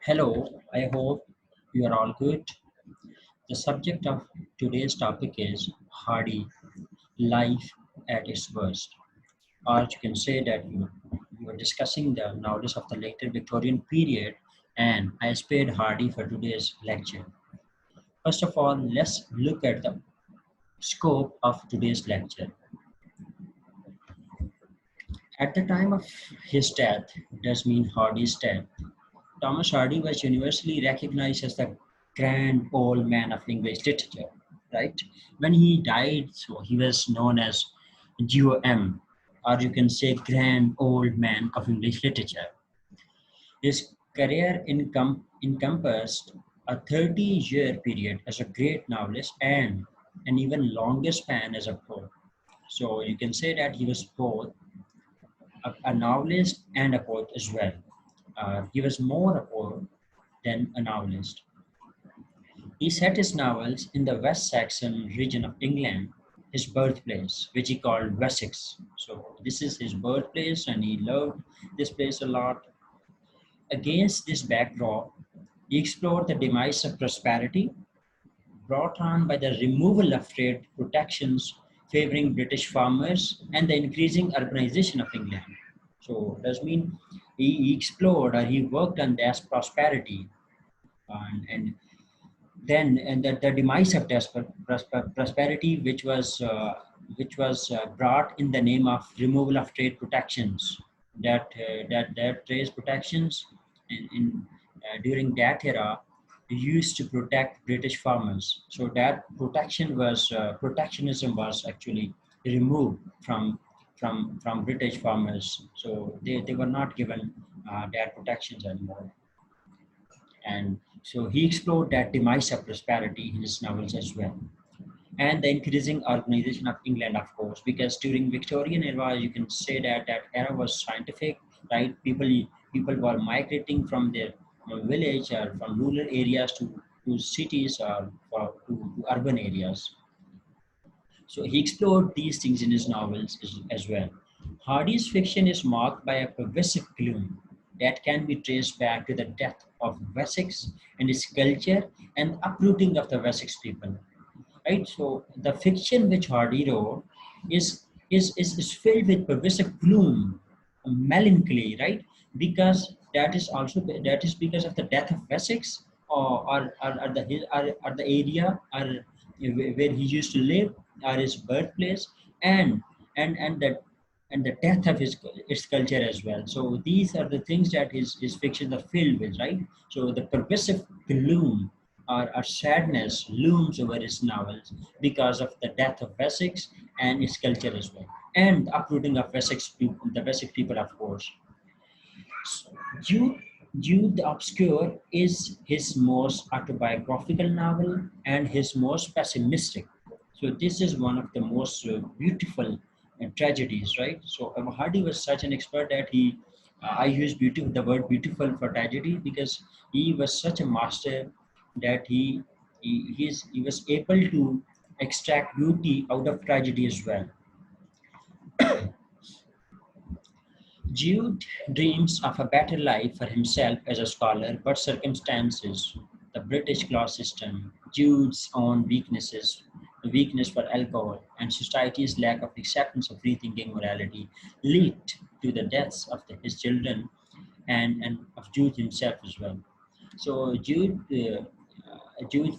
Hello, I hope you are all good. The subject of today's topic is Hardy, life at its worst. Or you can say that you are discussing the knowledge of the later Victorian period, and I spared Hardy for today's lecture. First of all, let's look at the scope of today's lecture. At the time of his death, does mean Hardy's death, Thomas Hardy was universally recognized as the grand old man of English literature, right? When he died, so he was known as GOM, or you can say grand old man of English literature. His career encompassed a 30-year period as a great novelist and an even longer span as a poet. So you can say that he was both a novelist and a poet as well. He was more a poet than a novelist. He set his novels in the West Saxon region of England, his birthplace, which he called Wessex. So this is his birthplace, and he loved this place a lot. Against this backdrop, he explored the demise of prosperity brought on by the removal of trade protections favoring British farmers and the increasing urbanization of England. So does mean he explored or he worked on this prosperity and then and the demise of prosperity which was brought in the name of removal of trade protections that trade protections during that era used to protect British farmers, so that protectionism was actually removed from British farmers, so they were not given that protections anymore. And so he explored that demise of prosperity in his novels as well. And the increasing urbanization of England, of course, because during Victorian era, you can say that that era was scientific, right? People were migrating from their village or from rural areas to cities or to urban areas. So he explored these things in his novels as well. Hardy's fiction is marked by a pervasive gloom that can be traced back to the death of Wessex and its culture and uprooting of the Wessex people. Right? So the fiction which Hardy wrote is filled with pervasive gloom, melancholy, right? Because that is because of the death of Wessex or or the area or where he used to live or his birthplace and and the death of his culture as well. So these are the things that his fictions are filled with, right? So the pervasive gloom or sadness looms over his novels because of the death of Wessex and its culture as well, and the uprooting of the Wessex people, of course. Jude, Jude the Obscure is his most autobiographical novel and his most pessimistic. So this is one of the most beautiful tragedies, right? So Hardy was such an expert that I use the word beautiful for tragedy because he was such a master that he was able to extract beauty out of tragedy as well. Jude dreams of a better life for himself as a scholar, but circumstances, the British class system, Jude's own weaknesses, the weakness for alcohol, and society's lack of acceptance of rethinking morality lead to the deaths of his children and of Jude himself as well. So Jude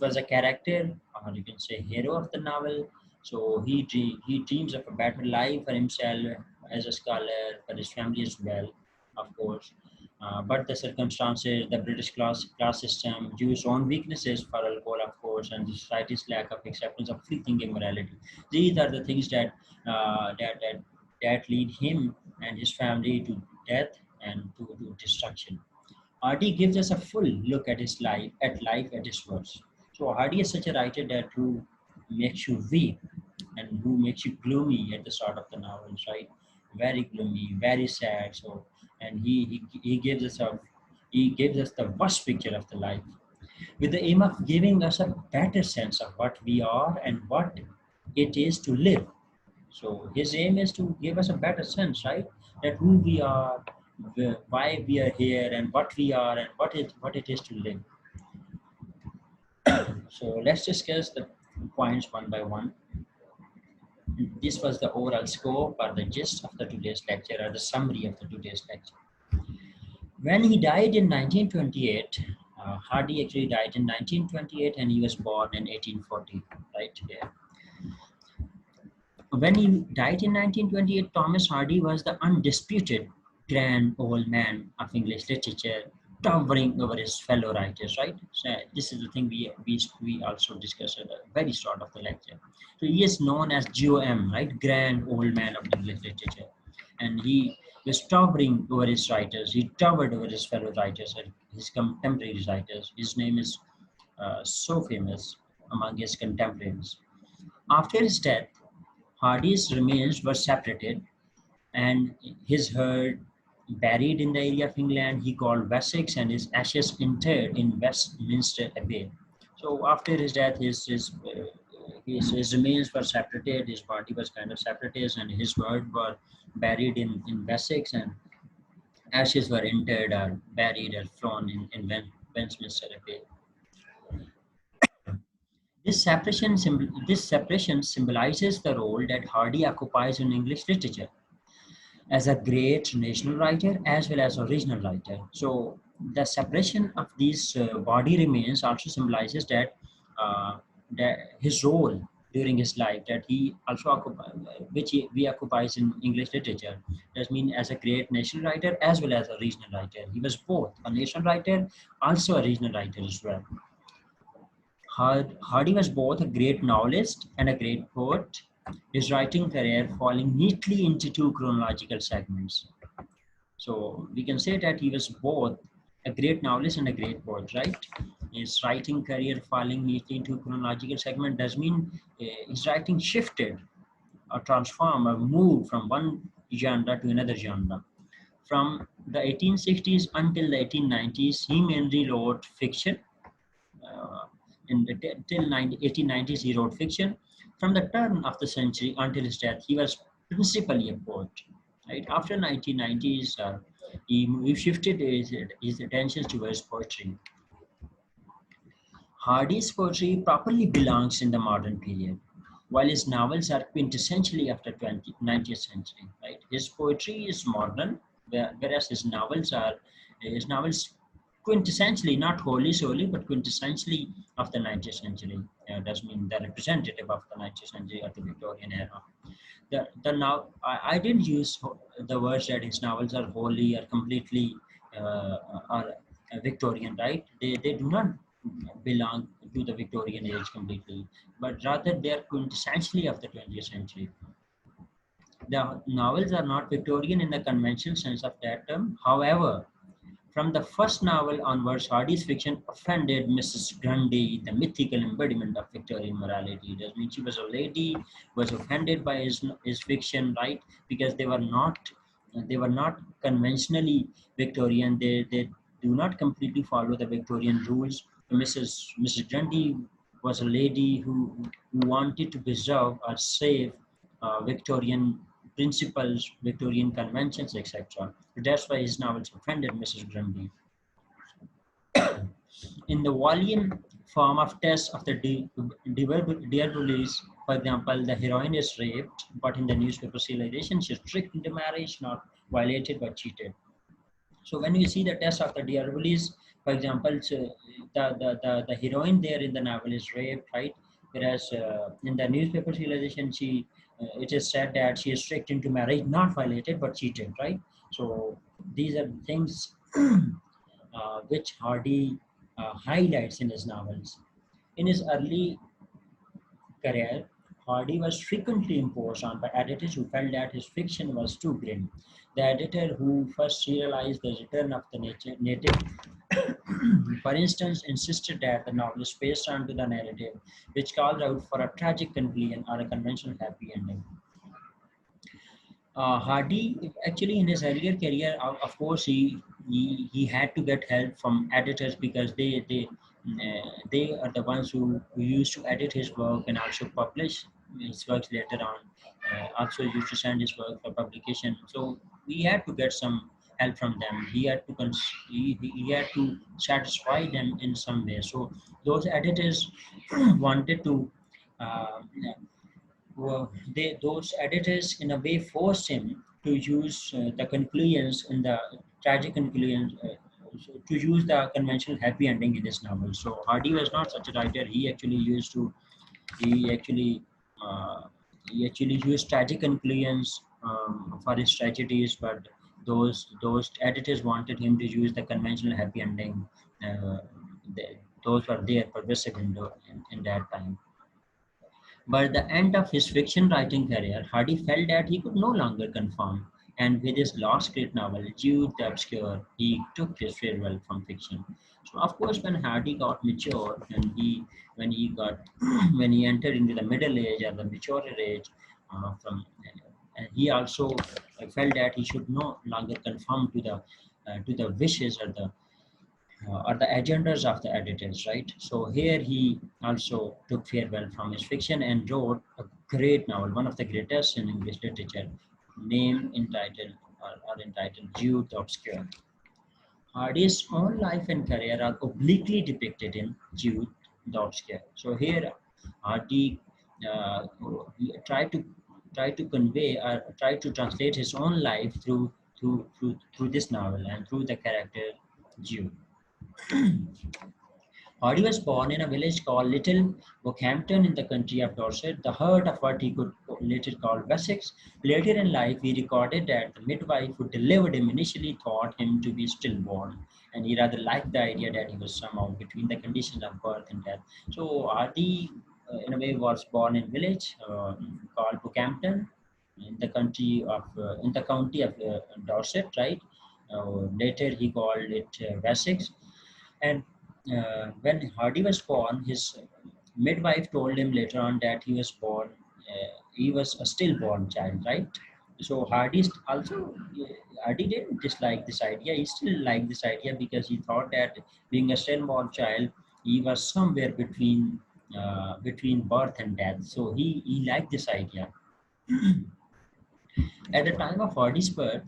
was a character, or you can say hero of the novel. So he dreams of a better life for himself as a scholar, for his family as well, of course. But the circumstances, the British class system, Jews' own weaknesses for alcohol, of course, and the society's lack of acceptance of free thinking morality. These are the things that lead him and his family to death and to destruction. Hardy gives us a full look at life at his worst. So Hardy is such a writer that who makes you weep and who makes you gloomy at the start of the novels, right? Very gloomy, very sad. So and he gives us the worst picture of the life with the aim of giving us a better sense of what we are and what it is to live. So his aim is to give us a better sense, right? That who we are why we are here and what we are and what it is to live. So let's discuss the points one by one. This was the overall scope or the gist of the today's lecture, or the summary of the today's lecture. When he died in 1928, Hardy actually died in 1928 and he was born in 1840, right here. When he died in 1928, Thomas Hardy was the undisputed grand old man of English literature, towering over his fellow writers, right? So this is the thing we also discussed at the very start of the lecture. So he is known as GOM, right? Grand old man of English literature. And he was towering over his writers. He towered over his fellow writers and his contemporary writers. His name is so famous among his contemporaries. After his death, Hardy's remains were separated and his head buried in the area of England he called Wessex, and his ashes interred in Westminster Abbey. So after his death, his remains were separated, his body was kind of separated, and his word were buried in Wessex, and ashes were interred or buried or thrown in Westminster Abbey. This separation symbolizes the role that Hardy occupies in English literature as a great national writer as well as original writer. So the separation of these body remains also symbolizes that his role during his life, that he also we occupies in English literature. That means as a great national writer as well as a regional writer. He was both a national writer, also a regional writer as well. Hardy was both a great novelist and a great poet, his writing career falling neatly into two chronological segments. So we can say that he was both a great novelist and a great poet, right? His writing career falling neatly into chronological segment does mean his writing shifted or transformed or moved from one genre to another genre. From the 1860s until the 1890s, he mainly wrote fiction. Uh, till 1890s, he wrote fiction. From the turn of the century until his death, he was principally a poet. Right after 1990s, he shifted his attention towards poetry. Hardy's poetry properly belongs in the modern period, while his novels are quintessentially after 20th century. Right, his poetry is modern, whereas his novels quintessentially, not wholly solely, but quintessentially of the 19th century. Does mean the representative of the 19th century or the Victorian era. The now I didn't use the words that his novels are wholly or completely are Victorian, right? They do not belong to the Victorian age completely, but rather they are quintessentially of the 20th century. The novels are not Victorian in the conventional sense of that term. However, from the first novel onwards, Hardy's fiction offended Mrs. Grundy, the mythical embodiment of Victorian morality. That means she was a lady, was offended by his fiction, right? Because they were not conventionally Victorian. They do not completely follow the Victorian rules. Mrs. Grundy was a lady who wanted to preserve or save Victorian principles, Victorian conventions, etc. That's why his novels offended Mrs. Grundy. In the volume form of Test of the D'Urbervilles, for example, the heroine is raped, but in the newspaper serialization, she's tricked into marriage, not violated but cheated. So when you see the Test of the D'Urbervilles, for example, so the heroine there in the novel is raped, right? Whereas in the newspaper serialization, it is said that she is tricked into marriage, not violated but cheated, right? So these are things which Hardy highlights in his novels. In his early career, Hardy was frequently imposed on by editors who felt that his fiction was too grim. The editor who first serialized the return of the native, for instance, insisted that the novel is based onto the narrative, which called out for a tragic conclusion or a conventional happy ending. Hardy actually in his earlier career, of course, he had to get help from editors because they are the ones who used to edit his work and also publish his works later on. Also used to send his work for publication. So we had to get some help from them. He had to he had to satisfy them in some way. So those editors wanted to uh, those editors in a way forced him to use the conclusions in the tragic conclusions, to use the conventional happy ending in his novel. So Hardy was not such a writer. He actually uh, he actually used tragic conclusions for his tragedies, but those editors wanted him to use the conventional happy ending. Uh, those were there pervasive in that time. By the end of his fiction writing career, Hardy felt that he could no longer conform, and with his last great novel, Jude the Obscure, he took his farewell from fiction. So, of course, when Hardy got mature, when he got when he entered into the middle age or the mature age, from and he also felt that he should no longer conform to the wishes or the agendas of the editors, right? So here he also took farewell from his fiction and wrote a great novel, one of the greatest in English literature, named entitled or entitled Jude the Obscure. Hardy's own life and career are obliquely depicted in Jude the Obscure. So here Hardy uh, he tried to convey or try to translate his own life through this novel and through the character Jude. Hardy was born in a village called Little Rockhampton in the county of Dorset, the heart of what he could later call Wessex. Later in life, he recorded that the midwife who delivered him initially thought him to be stillborn, and he rather liked the idea that he was somehow between the conditions of birth and death. So Hardy, in a way, was born in a village called Rockhampton in the county of Dorset, right? Later, he called it Wessex. And when Hardy was born, his midwife told him later on that he was a stillborn child, right? So Hardy didn't dislike this idea. He still liked this idea because he thought that being a stillborn child, he was somewhere between birth and death. So he liked this idea. At the time of Hardy's birth,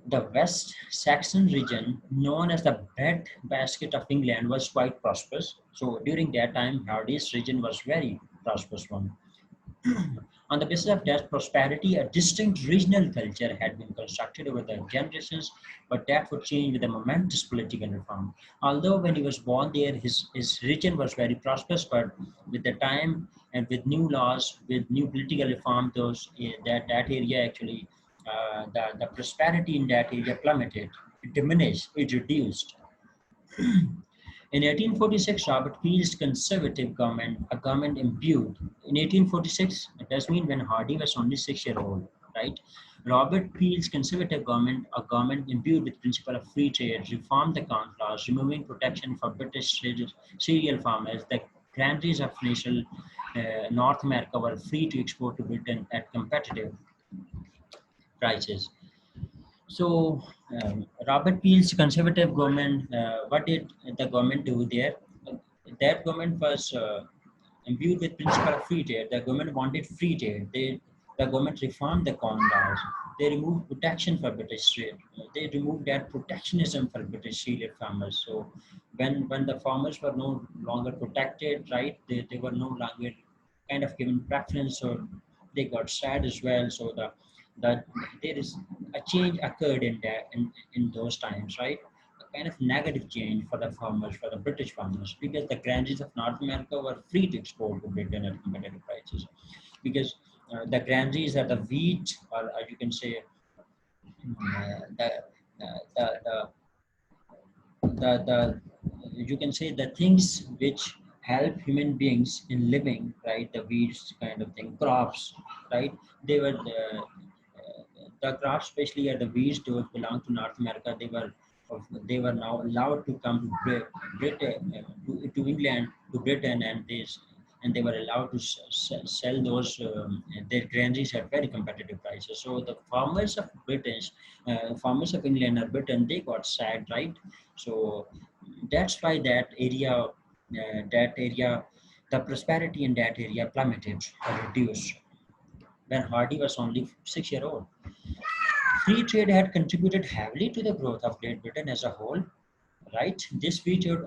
the West Saxon region, known as the breadbasket of England, was quite prosperous. So during that time, Hardy's region was very prosperous one. On the basis of that prosperity, a distinct regional culture had been constructed over the generations, but that would change with a momentous political reform. Although when he was born there, his region was very prosperous, but with the time and with new laws, with new political reform, that area actually, the prosperity in that area plummeted, it diminished, it reduced. In 1846, Robert Peel's conservative government, a government imbued. In 1846, it does mean when Hardy was only 6 years old, right? Robert Peel's conservative government, a government imbued with principle of free trade, reformed the Count Laws, removing protection for British cereal farmers. The granaries of national North America were free to export to Britain at competitive prices. So, Robert Peel's conservative government, what did the government do there? That government was imbued with principle of free trade. The government wanted free trade. The government reformed the corn laws. They removed protection for British trade. They removed that protectionism for British cereal farmers. So, when the farmers were no longer protected, right? They were no longer kind of given preference, or they got sad as well. So the there is a change occurred in those times, right? A kind of negative change for the farmers, for the British farmers, because the granaries of North America were free to export to Britain at competitive prices. Because the granaries are the wheat, or you can say the the you can say the things which help human beings in living, right? The weeds kind of thing, crops, right? They were the crops, especially at the weeds, those belong to North America. They were now allowed to come to Britain, to England, to Britain, and they were allowed to sell those their granaries at very competitive prices. So the farmers of England or Britain, they got sad, right? So that's why that area, the prosperity in that area plummeted or reduced when Hardy was only 6 years old. free trade had contributed heavily to the growth of Great Britain as a whole, right? This free trade,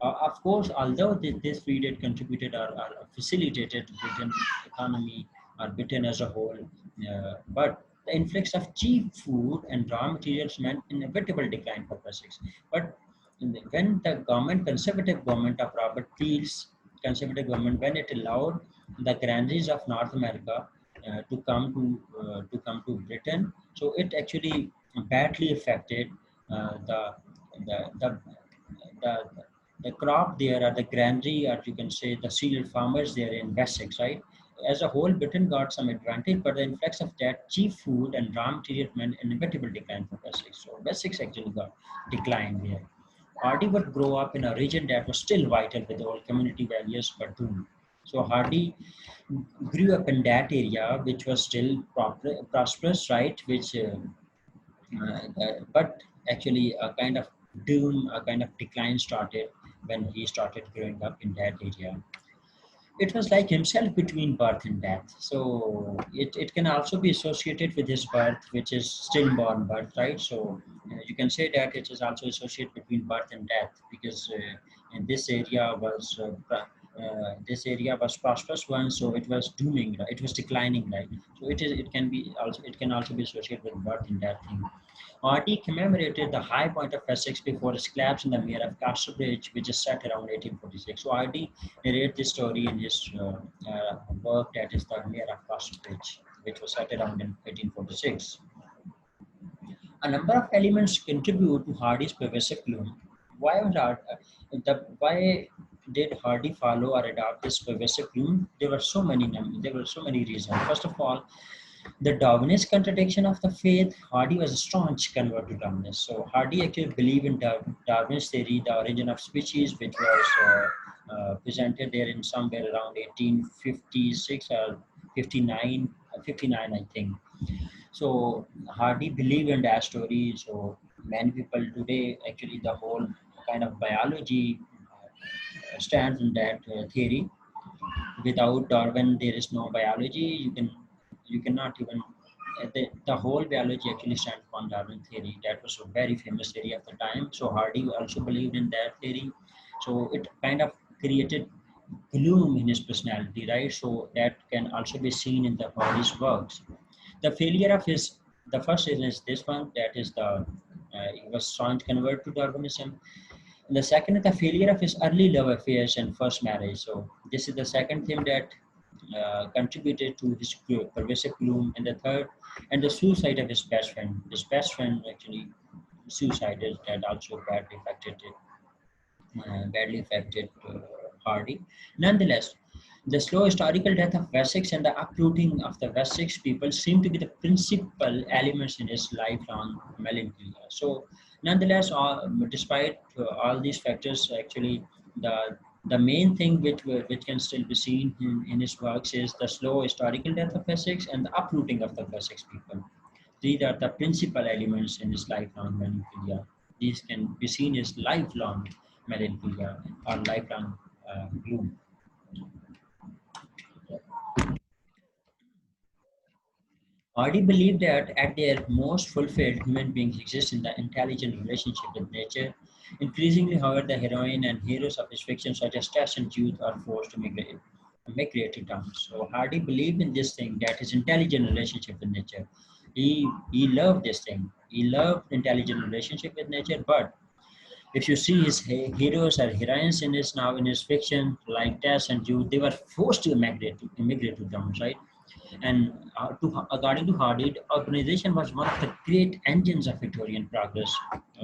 of course, although this free trade contributed or facilitated Britain economy or Britain as a whole, but the influx of cheap food and raw materials meant inevitable decline for Wessex. But when the government, conservative government of Robert Peel's conservative government, when it allowed the granaries of North America to come to Britain, so it actually badly affected the the the the the crop there, or the granary, or you can say the cereal farmers there in Wessex, right? As a whole, Britain got some advantage, but the influx of that cheap food and raw material meant inevitable decline for Wessex. So Wessex actually got declined there. Hardy would grow up in a region that was still vital with all community values but doomed. So Hardy grew up in that area, which was still prosperous, right? But actually a kind of doom, a kind of decline started when he started growing up in that area. It was like himself between birth and death. So it can also be associated with his birth, which is stillborn birth, right? So you can say that it is also associated between birth and death, because in this area was prosperous one, so it was dooming, right? It was declining, right? So it can also be associated with birth and death thing. Marty commemorated the high point of Essex before its collapse in the Mayor of Casterbridge, which is set around 1846. So Artie narrates this story in his work, that is the Mayor of Casterbridge, which was set around in 1846. A number of elements contribute to Hardy's pervasive gloom. Why did Hardy follow or adopt this pervasive gloom? There were so many reasons. First of all, the Darwinist contradiction of the faith. Hardy was a staunch convert to Darwinist. So Hardy actually believed in Darwin's theory, the origin of species, which was presented there in somewhere around 1856 or 59, 59, I think. So Hardy believed in that story. So many people today, actually, the whole kind of biology stands in that theory. Without Darwin, there is no biology. You cannot even the whole biology actually stands on Darwin theory. That was a very famous theory at the time. So Hardy also believed in that theory. So it kind of created gloom in his personality, right? So that can also be seen in the Hardy's works. The failure of his the first is this one, that is he was trying to convert to Darwinism. And the second is the failure of his early love affairs and first marriage. So this is the second thing that contributed to his pervasive gloom. And the third, and the suicide of his best friend. His best friend actually suicided, that also badly affected Hardy. Nonetheless, the slow historical death of Wessex and the uprooting of the Wessex people seem to be the principal elements in his lifelong melancholy. So, nonetheless, despite all these factors, actually, the main thing which can still be seen in his works is the slow historical death of Wessex and the uprooting of the Wessex people. These are the principal elements in his lifelong melancholia. These can be seen as lifelong melancholia or lifelong gloom. Hardy believed that at their most fulfilled, human beings exist in the intelligent relationship with nature. Increasingly, however, the heroine and heroes of his fiction, such as Tess and Jude, are forced to migrate to towns. So Hardy believed in this thing, that his intelligent relationship with nature. He loved this thing. He loved intelligent relationship with nature. But if you see his heroes or heroines in his fiction, like Tess and Jude, they were forced to immigrate to towns, right? And according to Hardy, urbanization was one of the great engines of Victorian progress.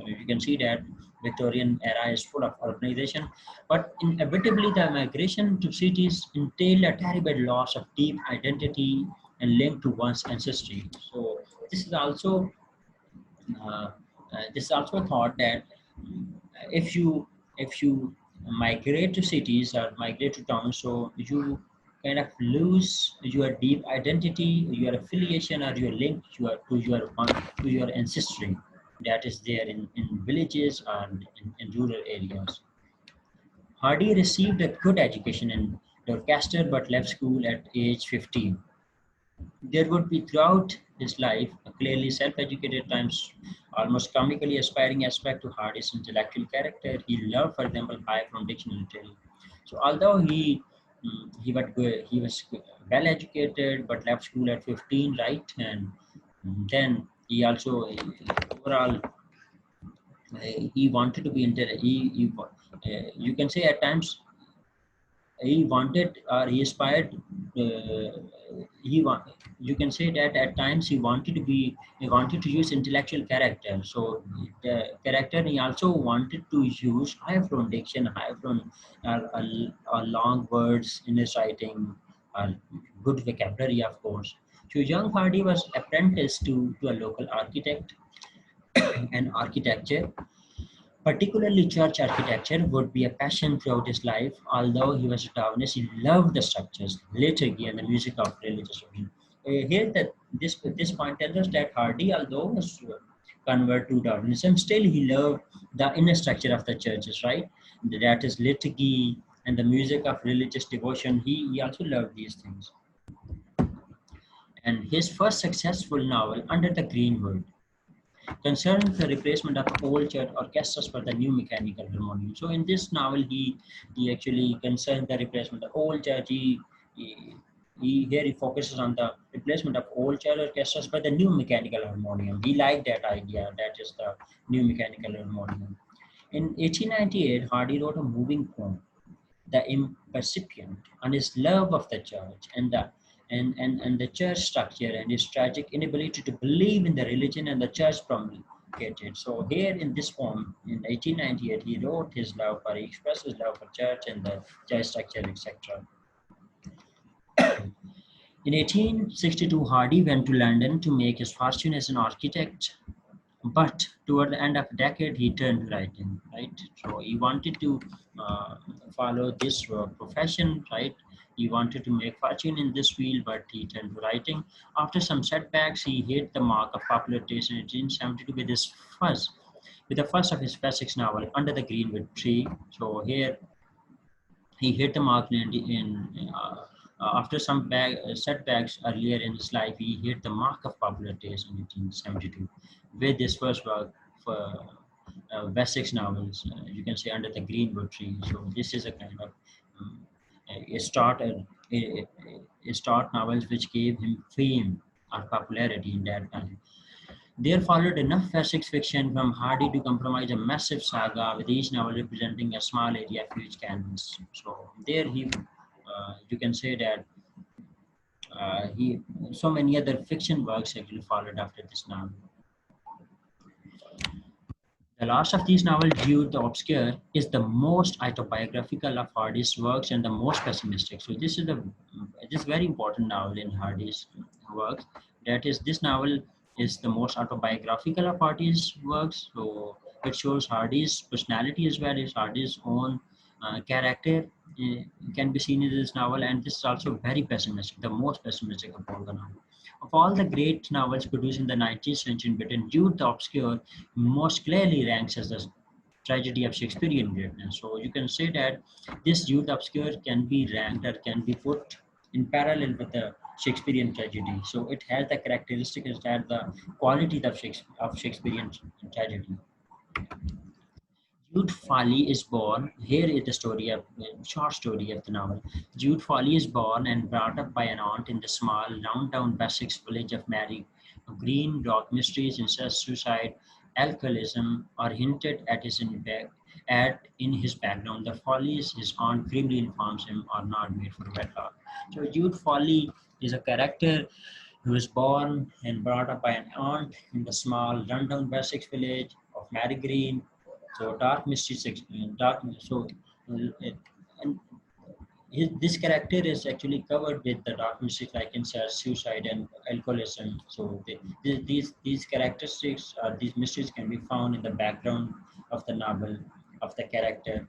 You can see that Victorian era is full of urbanization, but inevitably the migration to cities entailed a terrible loss of deep identity and link to one's ancestry. So this is also uh, this is also a thought that if you migrate to cities or migrate to towns, so you kind of lose your deep identity, your affiliation, or your link to your ancestry that is there in villages and in rural areas. Hardy received a good education in Dorchester but left school at age 15. There would be throughout his life a clearly self-educated, times almost comically aspiring aspect to Hardy's intellectual character. He loved, for example, high from dictionary. So although he was well educated but left school at 15, right? And then he also overall he wanted to be you can say at times he wanted or he aspired he want you can say that at times he wanted to use intellectual character. So the character, he also wanted to use high from diction, high from long words in his writing, good vocabulary, of course. So young Hardy was apprenticed to a local architect and architecture. Particularly church architecture would be a passion throughout his life. Although he was a Darwinist, he loved the structures, liturgy, and the music of religious religion. Here, that this point tells us that Hardy, although was convert to Darwinism, still he loved the inner structure of the churches, right? That is liturgy and the music of religious devotion. He also loved these things. And his first successful novel, Under the Greenwood, concerned the replacement of old church orchestras for the new mechanical harmonium. So in this novel, he actually concerned the replacement of old church. Here he focuses on the replacement of old church orchestras by the new mechanical harmonium. He liked that idea. That is the new mechanical harmonium. In 1898, Hardy wrote a moving poem, The Impercipient, on his love of the church and the church structure and his tragic inability to believe in the religion and the church promulgated. So here in this poem in 1898, he wrote his love for, he expressed his love for church and the church structure, etc. In 1862, Hardy went to London to make his fortune as an architect, but toward the end of the decade, he turned to writing, right? So he wanted to uh, follow this profession, right? He wanted to make fortune in this field, but he turned to writing. After some setbacks, he hit the mark of popular taste in 1872 with the first of his classics novel, Under the Greenwood Tree. So here he hit the mark after some setbacks earlier in his life. He hit the mark of popular taste in 1872 with his first work for Wessex novels. You can say Under the Greenwood Tree. So this is a kind of a start a start novels which gave him fame or popularity in that time. There followed enough Wessex fiction from Hardy to comprise a massive saga, with each novel representing a small area of huge canvas. So there you can say that he, so many other fiction works actually followed after this novel. The last of these novels, Jude the Obscure, is the most autobiographical of Hardy's works and the most pessimistic. So this very important novel in Hardy's works. That is, this novel is the most autobiographical of Hardy's works. So it shows Hardy's personality as well as Hardy's own character can be seen in this novel, and this is also very pessimistic, the most pessimistic of all the novels. Of all the great novels produced in the 19th century in Britain, Jude the Obscure most clearly ranks as the tragedy of Shakespearean greatness. So you can say that this Jude the Obscure can be ranked or can be put in parallel with the Shakespearean tragedy. So it has the characteristic, it has the quality of Shakespearean tragedy. Jude Foley is born. Here is the story of short story of the novel. Jude Foley is born and brought up by an aunt in the small downtown Wessex village of Mary Green. Dark mysteries, incest, suicide, alcoholism are hinted at in his background. The Follies, his aunt grimly informs him, are not made for wedlock. So Jude Foley is a character who was born and brought up by an aunt in the small rundown Wessex village of Mary Green. So dark mystery, dark. So and this character is actually covered with the dark mystery like incest, suicide, and alcoholism. So these characteristics, these mysteries can be found in the background of the novel of the character.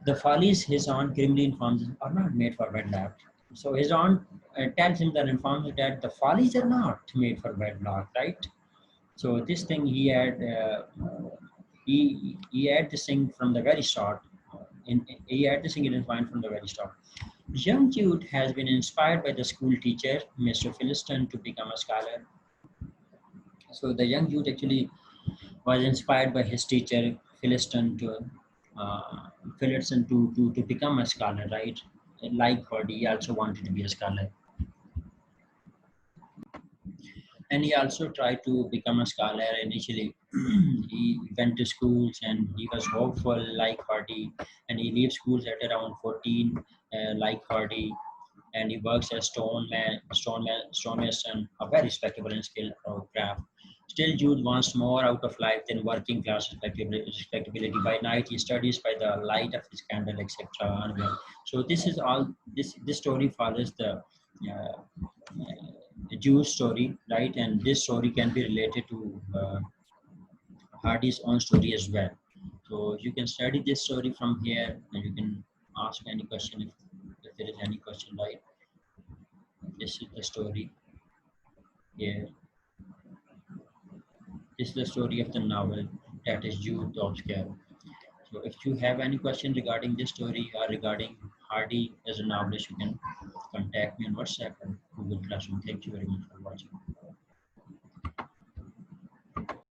The follies his aunt grimly informs him are not made for wedlock. So his aunt tells him that informs him that the follies are not made for wedlock, right? So this thing he had this thing from the very start. He had this thing in his mind from the very start. Young Jude has been inspired by the school teacher, Mr. Philistine, to become a scholar. So the young youth actually was inspired by his teacher Philistine uh, to become a scholar, right? Like Hardy, he also wanted to be a scholar, and he also tried to become a scholar initially. He went to schools and he was hopeful like Hardy, and he leaves schools at around 14, like Hardy, and he works as stonemason, a very respectable and skilled craft. Still, Jude wants more out of life than working class respectability. By night, he studies by the light of his candle, etc. So this is all. This story follows the Jewish story, right? And this story can be related to Hardy's own story as well. So you can study this story from here, and you can ask any question if there is any question, right? This is the story here. This is the story of the novel that is Jude Obscure. So if you have any question regarding this story or regarding Hardy as a novelist, you can contact me on WhatsApp or Google Classroom. Thank you very much for watching.